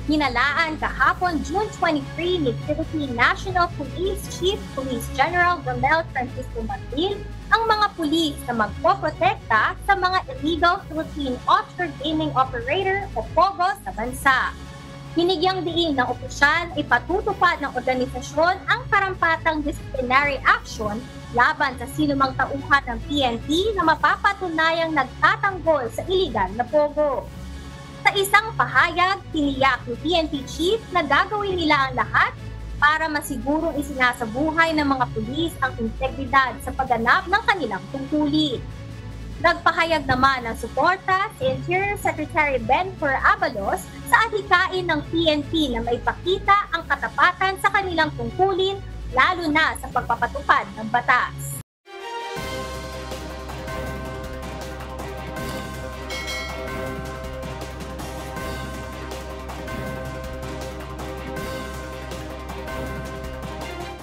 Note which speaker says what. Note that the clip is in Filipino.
Speaker 1: Hinalaan kahapon June 23 ni Philippine National Police Chief Police General Romel Francisco Martil ang mga pulis na magpoprotekta sa mga illegal Philippine offshore gaming operator o POGO sa bansa. Binigyang diin ng opisyal ay patutupad ng organisasyon ang karampatang disciplinary action laban sa sinumang tauhan ng PNP na mapapatunayang nagtatanggol sa iligal na POGO. Sa isang pahayag, tiniyak ni PNP Chief na gagawin nila ang lahat para masigurong isinasabuhay ng mga pulis ang integridad sa pagganap ng kanilang tungkulin. Nagpahayag naman ng suporta si Interior Secretary Benford Abalos sa adhikain ng PNP na maipakita ang katapatan sa kanilang tungkulin lalo na sa pagpapatupad ng batas.